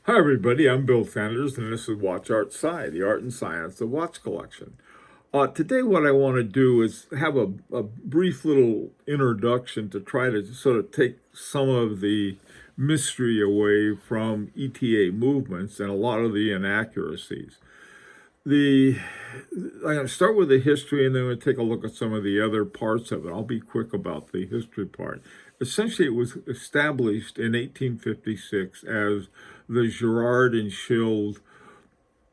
Hi everybody, I'm Bill Sanders and this is Watch Art Sci, the art and science of watch collection. Today what I want to do is have a brief little introduction to try to sort of take some of the mystery away from ETA movements and a lot of the inaccuracies. The I'm going to start with the history and then we'll take a look at some of the other parts of it. I'll be quick about the history part. Essentially, it was established in 1856 as the Girard and Schild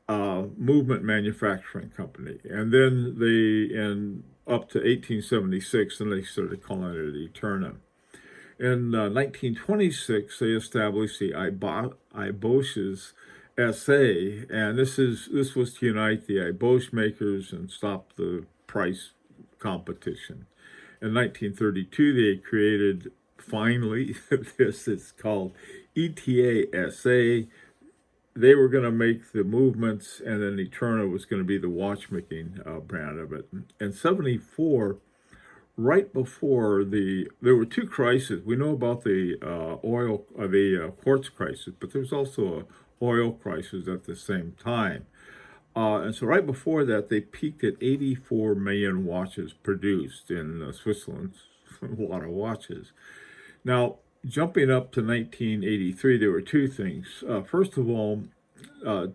Movement Manufacturing Company. And then up to 1876, and they started calling it Eterna. In 1926, they established the IBOSH's SA, and this was to unite the watchmakers and stop the price competition. In 1932, they created finally this. It's called ETA SA. They were going to make the movements, and then Eterna was going to be the watchmaking brand of it. In '74, right before there were two crises. We know about the quartz crisis, but there's also a oil crisis at the same time. And so right before that, they peaked at 84 million watches produced in Switzerland. A lot of watches. Now, jumping up to 1983, there were two things. First of all,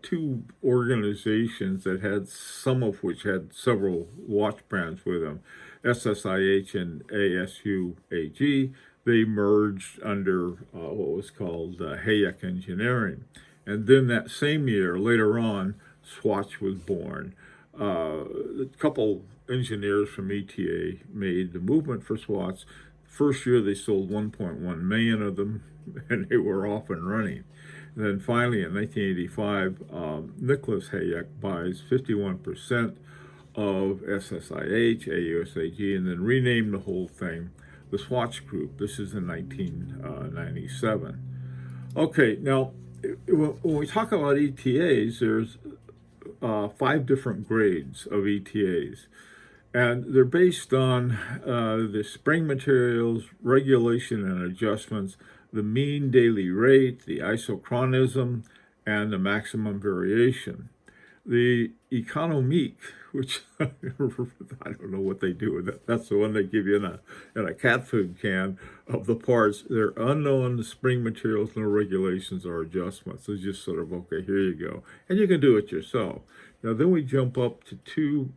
two organizations that had some of which had several watch brands with them, SSIH and ASUAG. They merged under what was called Hayek Engineering. And then that same year, later on, Swatch was born. A couple engineers from ETA made the movement for Swatch. First year, they sold 1.1 million of them, and they were off and running. And then finally, in 1985, Nicholas Hayek buys 51% of SSIH, AUSAG, and then renamed the whole thing the Swatch Group. This is in 1997. Okay, now, when we talk about ETAs, there's 5 different grades of ETAs. And they're based on the spring materials, regulation and adjustments, the mean daily rate, the isochronism, and the maximum variation. The economique, which I don't know what they do with that. That's the one they give you in a cat food can of the parts. They're unknown, the spring materials, no regulations or adjustments. It's just sort of, okay, here you go. And you can do it yourself. Now, then we jump up to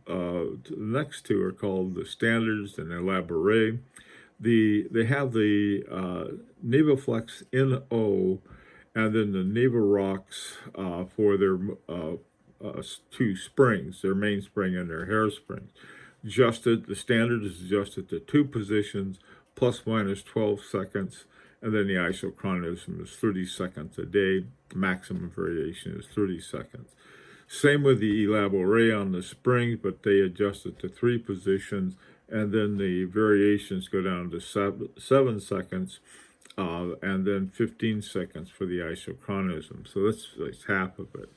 the next two are called the standards and elaborate. They have the Navaflex NO and then the Navarox for their two springs, their mainspring and their hairsprings. The standard is adjusted to 2 positions, plus minus 12 seconds, and then the isochronism is 30 seconds a day. Maximum variation is 30 seconds. Same with the elaborate on the springs, but they adjust it to 3 positions, and then the variations go down to 7 seconds, and then 15 seconds for the isochronism. So that's half of it.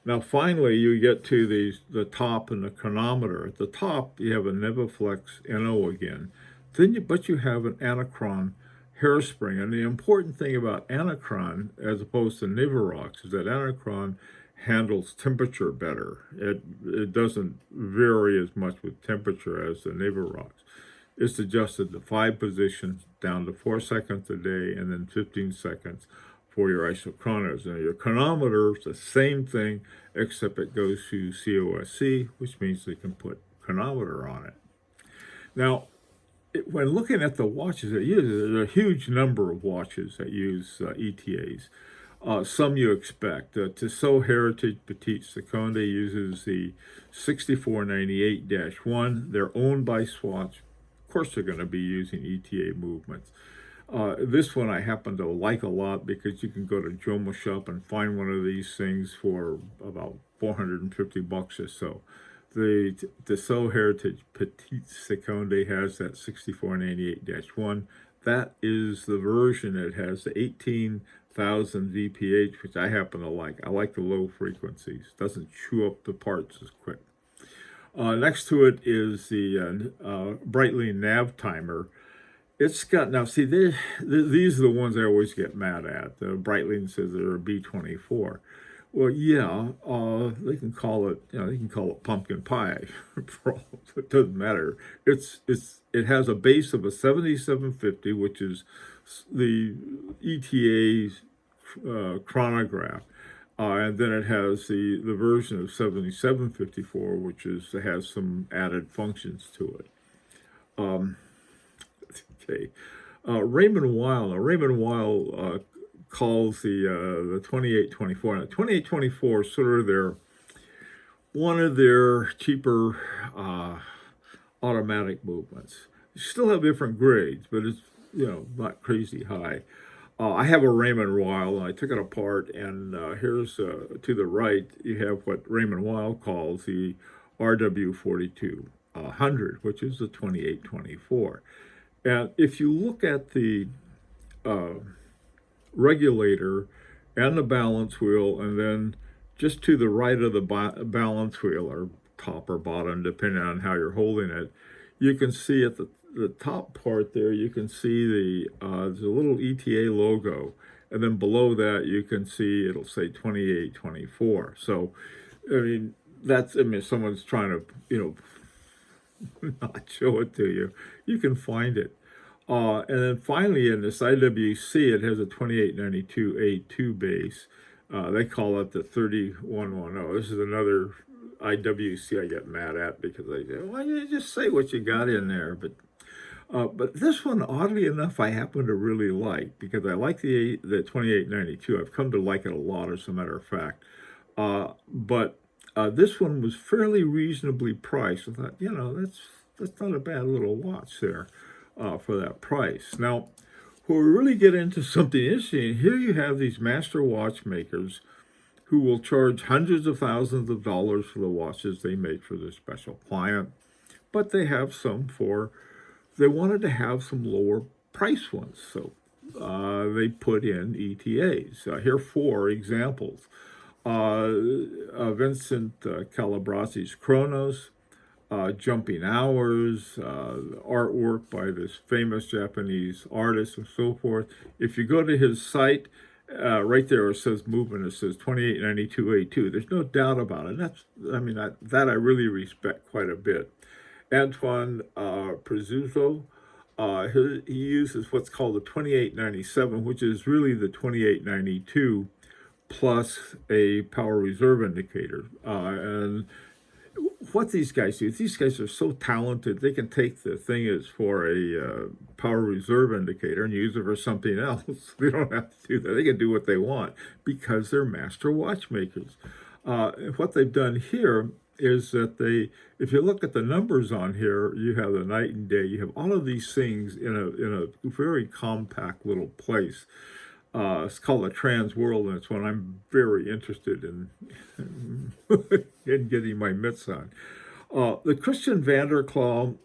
Now, finally, you get to the top and the chronometer. At the top, you have a Navaflex NO again. But you have an anachron hairspring. And the important thing about anachron, as opposed to Navarox, is that anachron handles temperature better. It doesn't vary as much with temperature as the Navarox. It's adjusted to 5 positions, down to 4 seconds a day, and then 15 seconds for your isochronos. Now, your chronometer is the same thing, except it goes to COSC, which means they can put chronometer on it. Now, when looking at the watches that use it, there's a huge number of watches that use ETAs. Some you expect. Tissot Heritage Petite Seconde uses the 6498-1. They're owned by Swatch. Of course, they're going to be using ETA movements. This one I happen to like a lot because you can go to Joma Shop and find one of these things for about $450 or so. The Tissot Heritage Petite Seconde has that 6498-1. That is the version that has the 18,000 VPH, which I happen to like. I like the low frequencies. Doesn't chew up the parts as quick. Next to it is the Brightly Nav Timer. It's got, now see, these are the ones I always get mad at. Breitling says they're a B24. Well, yeah, they can call it, they can call it pumpkin pie. It doesn't matter. It has a base of a 7750, which is the ETA's chronograph, and then it has the version of 7754, which has some added functions to it. Okay. Raymond Weil. Now, Raymond Weil calls the 2824. Now, 2824 is sort of one of their cheaper automatic movements. You still have different grades, but it's not crazy high. I have a Raymond Weil, and I took it apart, and here's to the right, you have what Raymond Weil calls the RW42 100, which is the 2824. And if you look at the regulator and the balance wheel, and then just to the right of the balance wheel, or top or bottom, depending on how you're holding it, you can see at the top part there, you can see there's a little ETA logo. And then below that, you can see it'll say 2824. So, if someone's trying to, not show it to you, you can find it. And then finally, in this IWC, it has a 2892A2 base. They call it the 3110. This is another IWC I get mad at because they say, why don't you just say what you got in there? But this one, oddly enough, I happen to really like because I like the 2892. I've come to like it a lot, as a matter of fact. But this one was fairly reasonably priced. I thought, that's not a bad little watch there for that price. Now, when we really get into something interesting, here you have these master watchmakers who will charge hundreds of thousands of dollars for the watches they make for their special client. But they have they wanted to have some lower price ones. So they put in ETAs. Here are 4 examples. Vincent Calabresi's Chronos, Jumping Hours, artwork by this famous Japanese artist, and so forth. If you go to his site, right there it says movement, it says 2892A2. There's no doubt about it. That I really respect quite a bit. Antoine Prezuzzo, he uses what's called the 2897, which is really the 2892 plus a power reserve indicator. And what these guys do, these guys are so talented, they can take the thing as for a power reserve indicator and use it for something else. They don't have to do that. They can do what they want because they're master watchmakers. What they've done here is that if you look at the numbers on here, you have the night and day, you have all of these things in a very compact little place. It's called a trans world, and it's one I'm very interested in getting my mitts on. The Christian Vanderklaw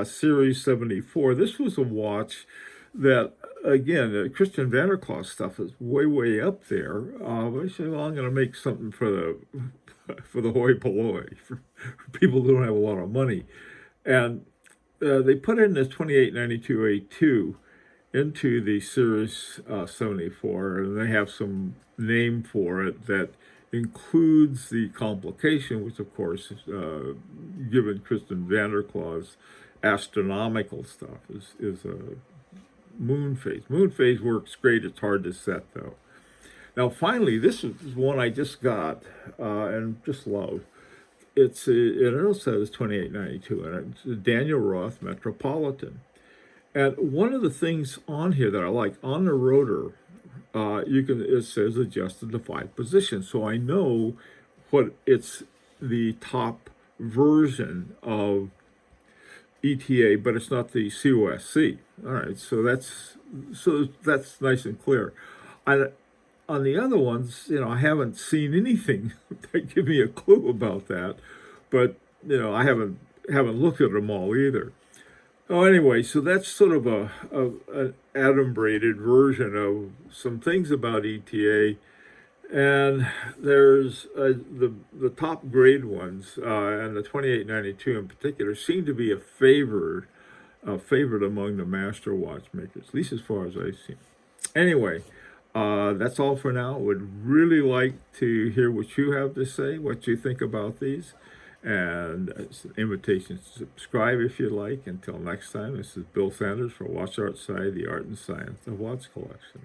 Series 74, this was a watch that, again, the Christian Vanderklaw stuff is way, way up there. I said, well, I'm going to make something for the hoi polloi, for people who don't have a lot of money. And they put in this 2892A2 into the Series 74, and they have some name for it that includes the complication, which of course, given Christian Vanderklaw's astronomical stuff, is a moon phase. Moon phase works great. It's hard to set, though. Now, finally, this is one I just got and just love. It also says 2892, and it's a Daniel Roth Metropolitan. And one of the things on here that I like, on the rotor, it says adjusted to 5 positions. So I know it's the top version of ETA, but it's not the COSC. All right, so that's nice and clear. On the other ones, I haven't seen anything that give me a clue about that, but I haven't looked at them all either. Oh, anyway, so that's sort of an adumbrated version of some things about ETA, and there's the top grade ones, and the 2892 in particular seem to be a favored a favorite among the master watchmakers, at least as far as I've seen. Anyway, that's all for now. Would really like to hear what you have to say, what you think about these. And it's an invitation to subscribe if you like. Until next time, this is Bill Sanders for Watch Art Side, the Art and Science of Watch Collection.